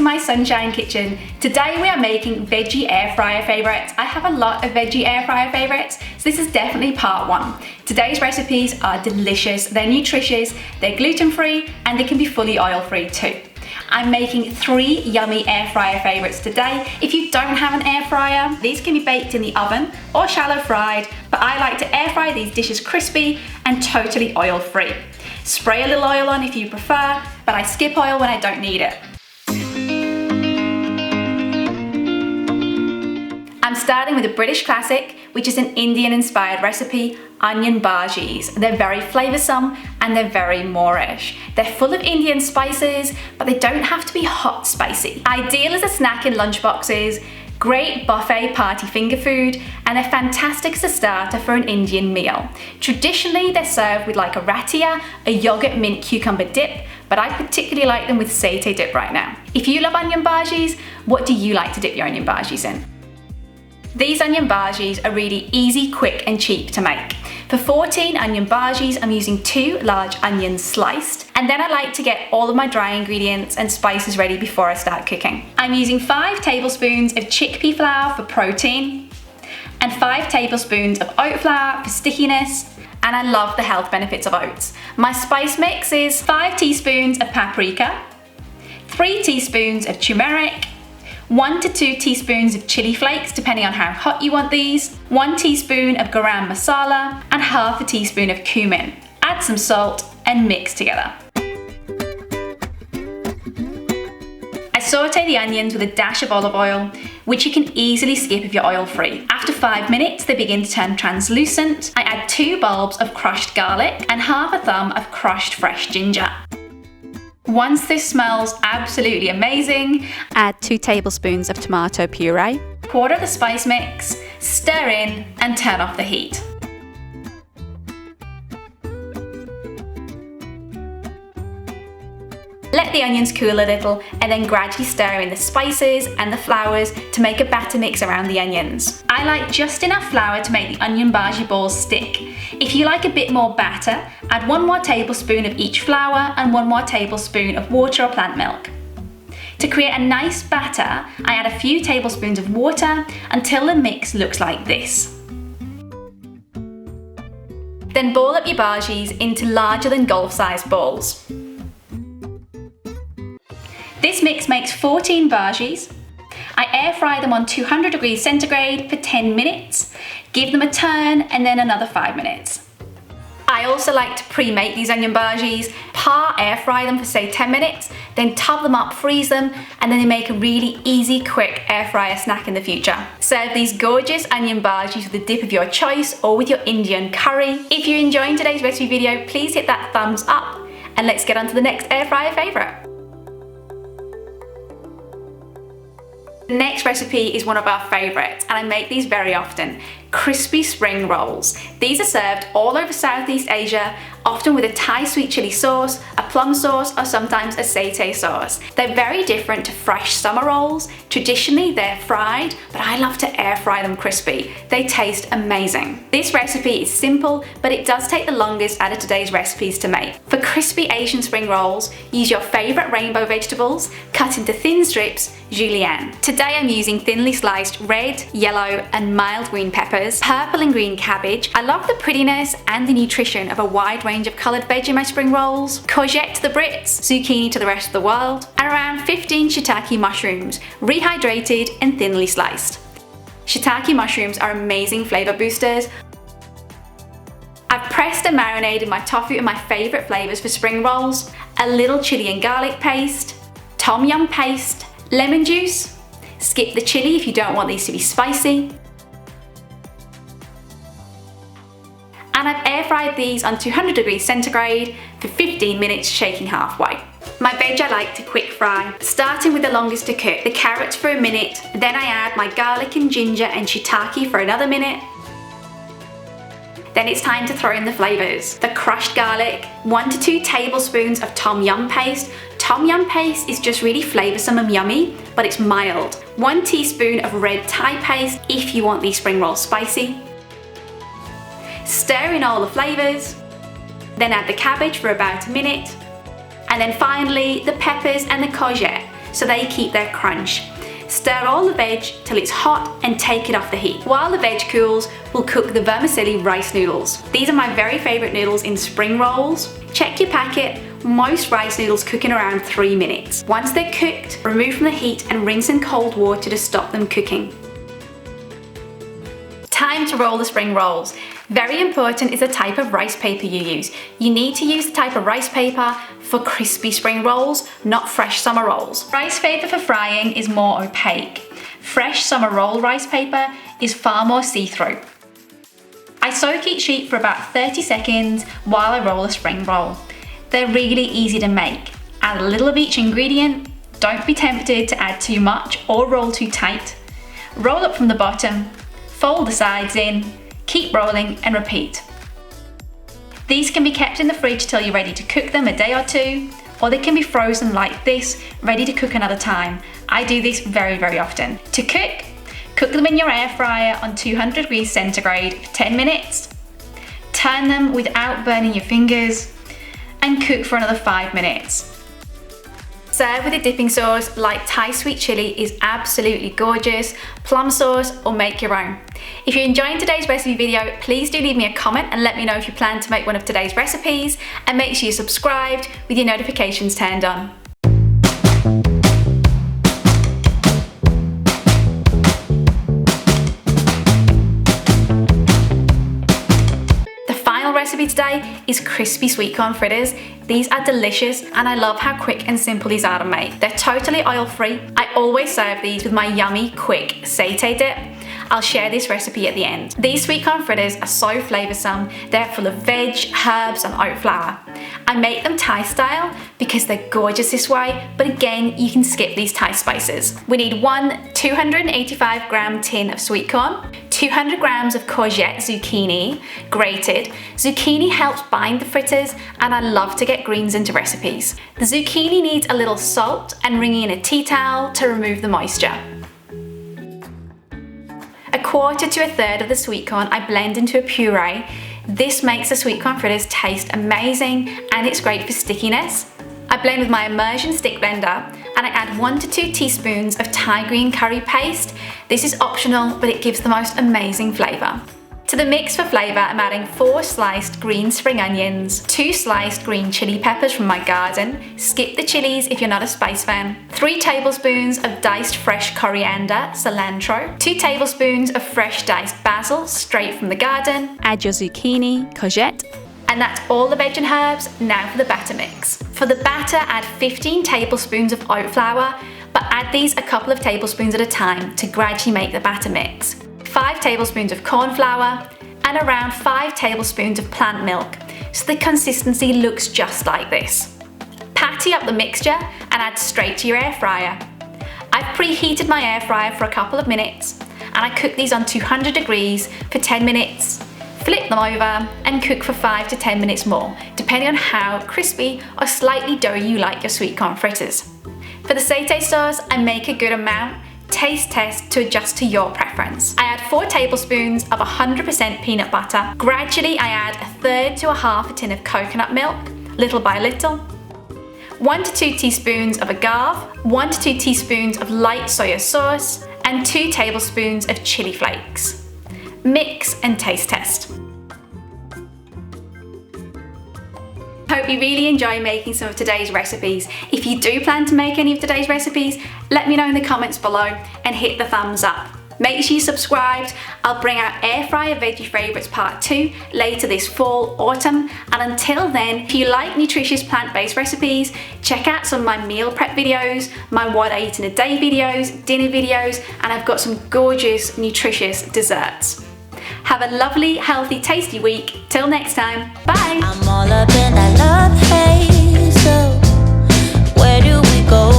my sunshine kitchen. Today we are making veggie air fryer favourites. I have a lot of veggie air fryer favourites, so this is definitely part one. Today's recipes are delicious, they're nutritious, they're gluten-free, and they can be fully oil-free too. I'm making 3 yummy air fryer favourites today. If you don't have an air fryer, these can be baked in the oven or shallow fried, but I like to air fry these dishes crispy and totally oil free. Spray a little oil on if you prefer, but I skip oil when I don't need it. I'm starting with a British classic, which is an Indian inspired recipe, onion bhajis. They're very flavoursome and they're very moreish. They're full of Indian spices, but they don't have to be hot spicy. Ideal as a snack in lunchboxes, great buffet party finger food, and they're fantastic as a starter for an Indian meal. Traditionally, they're served with like a ratia, a yogurt mint cucumber dip, but I particularly like them with satay dip right now. If you love onion bhajis, what do you like to dip your onion bhajis in? These onion bhajis are really easy, quick and cheap to make. For 14 onion bhajis, I'm using 2 large onions sliced, and then I like to get all of my dry ingredients and spices ready before I start cooking. I'm using 5 tablespoons of chickpea flour for protein, and 5 tablespoons of oat flour for stickiness, and I love the health benefits of oats. My spice mix is 5 teaspoons of paprika, 3 teaspoons of turmeric, 1 to 2 teaspoons of chili flakes, depending on how hot you want these, 1 teaspoon of garam masala, and half a teaspoon of cumin. Add some salt and mix together. I saute the onions with a dash of olive oil, which you can easily skip if you're oil free. After 5 minutes, they begin to turn translucent. I add 2 bulbs of crushed garlic and half a thumb of crushed fresh ginger. Once this smells absolutely amazing, add 2 tablespoons of tomato puree, quarter the spice mix, stir in and turn off the heat. Let the onions cool a little and then gradually stir in the spices and the flours to make a batter mix around the onions. I like just enough flour to make the onion bhaji balls stick. If you like a bit more batter, add 1 more tablespoon of each flour and 1 more tablespoon of water or plant milk. To create a nice batter, I add a few tablespoons of water until the mix looks like this. Then ball up your bhajis into larger than golf-sized balls. This mix makes 14 bhajis. I air fry them on 200 degrees centigrade for 10 minutes, give them a turn and then another 5 minutes. I also like to pre-make these onion bhajis, air fry them for say 10 minutes, then tub them up, freeze them, and then they make a really easy, quick air fryer snack in the future. Serve these gorgeous onion bhajis with a dip of your choice or with your Indian curry. If you're enjoying today's recipe video, please hit that thumbs up and let's get on to the next air fryer favourite. The next recipe is one of our favourites, and I make these very often, crispy spring rolls. These are served all over Southeast Asia, often with a Thai sweet chili sauce, a plum sauce, or sometimes a satay sauce. They're very different to fresh summer rolls. Traditionally they're fried, but I love to air fry them crispy. They taste amazing. This recipe is simple, but it does take the longest out of today's recipes to make. For crispy Asian spring rolls, use your favourite rainbow vegetables, cut into thin strips, julienne. Today I'm using thinly sliced red, yellow and mild green peppers, purple and green cabbage. I love the prettiness and the nutrition of a wide range of coloured veg in my spring rolls, courgette to the Brits, zucchini to the rest of the world, and around 15 shiitake mushrooms, rehydrated and thinly sliced. Shiitake mushrooms are amazing flavour boosters. I've pressed and marinated my tofu in my favourite flavours for spring rolls, a little chilli and garlic paste, tom yum paste, lemon juice, skip the chilli if you don't want these to be spicy, and I've air fried these on 200 degrees centigrade for 15 minutes, shaking halfway. My veg I like to quick fry, starting with the longest to cook, the carrots for a minute, then I add my garlic and ginger and shiitake for another minute. Then it's time to throw in the flavours. The crushed garlic, 1 to 2 tablespoons of tom yum paste. Tom yum paste is just really flavoursome and yummy, but it's mild. 1 teaspoon of red Thai paste if you want these spring rolls spicy. Stir in all the flavours, then add the cabbage for about a minute, and then finally the peppers and the courgette. so they keep their crunch. Stir all the veg till it's hot and take it off the heat. While the veg cools, we'll cook the vermicelli rice noodles. These are my very favourite noodles in spring rolls. Check your packet. Most rice noodles cook in around 3 minutes. Once they're cooked, remove from the heat and rinse in cold water to stop them cooking. Time to roll the spring rolls. Very important is the type of rice paper you use. You need to use the type of rice paper for crispy spring rolls, not fresh summer rolls. Rice paper for frying is more opaque. Fresh summer roll rice paper is far more see-through. I soak each sheet for about 30 seconds while I roll a spring roll. They're really easy to make. Add a little of each ingredient. Don't be tempted to add too much or roll too tight. Roll up from the bottom, fold the sides in, keep rolling and repeat. These can be kept in the fridge till you're ready to cook them a day or two, or they can be frozen like this, ready to cook another time. I do this very, very often. To cook them in your air fryer on 200 degrees centigrade for 10 minutes. Turn them without burning your fingers and cook for another 5 minutes. Serve with a dipping sauce like Thai sweet chili is absolutely gorgeous, plum sauce, or make your own. If you're enjoying today's recipe video, please do leave me a comment and let me know if you plan to make one of today's recipes, and make sure you're subscribed with your notifications turned on. Recipe today is crispy sweet corn fritters. These are delicious and I love how quick and simple these are to make. They're totally oil free. I always serve these with my yummy quick satay dip. I'll share this recipe at the end. These sweet corn fritters are so flavoursome. They're full of veg, herbs and oat flour. I make them Thai style because they're gorgeous this way, but again, you can skip these Thai spices. We need one 285 gram tin of sweet corn, 200 grams of courgette zucchini, grated. Zucchini helps bind the fritters and I love to get greens into recipes. The zucchini needs a little salt and wringing in a tea towel to remove the moisture. A quarter to a third of the sweet corn I blend into a puree. This makes the sweet corn fritters taste amazing and it's great for stickiness. I blend with my immersion stick blender and I add 1 to 2 teaspoons of Thai green curry paste. This is optional, but it gives the most amazing flavour. To the mix for flavour, I'm adding 4 sliced green spring onions, 2 sliced green chili peppers from my garden, skip the chilies if you're not a spice fan, 3 tablespoons of diced fresh coriander, cilantro, 2 tablespoons of fresh diced basil straight from the garden, add your zucchini, courgette, and that's all the veg and herbs. Now for the batter mix. For the batter, add 15 tablespoons of oat flour, but add these a couple of tablespoons at a time to gradually make the batter mix. 5 tablespoons of corn flour and around 5 tablespoons of plant milk, so the consistency looks just like this. Patty up the mixture and add straight to your air fryer. I've preheated my air fryer for a couple of minutes and I cook these on 200 degrees for 10 minutes. Flip them over and cook for 5 to 10 minutes more, depending on how crispy or slightly doughy you like your sweet corn fritters. For the satay sauce, I make a good amount. Taste test to adjust to your preference. I add 4 tablespoons of 100% peanut butter. Gradually, I add 1/3 to 1/2 a tin of coconut milk, little by little. 1 to 2 teaspoons of agave, 1 to 2 teaspoons of light soya sauce, and 2 tablespoons of chili flakes. Mix and taste test. Hope you really enjoy making some of today's recipes. If you do plan to make any of today's recipes, let me know in the comments below and hit the thumbs up. Make sure you subscribed. I'll bring out Air Fryer Veggie Favourites Part 2 later this fall, autumn, and until then, if you like nutritious plant-based recipes, check out some of my meal prep videos, my what I eat in a day videos, dinner videos, and I've got some gorgeous nutritious desserts. Have a lovely, healthy, tasty week. Till next time, bye! I'm all up in that love, hey.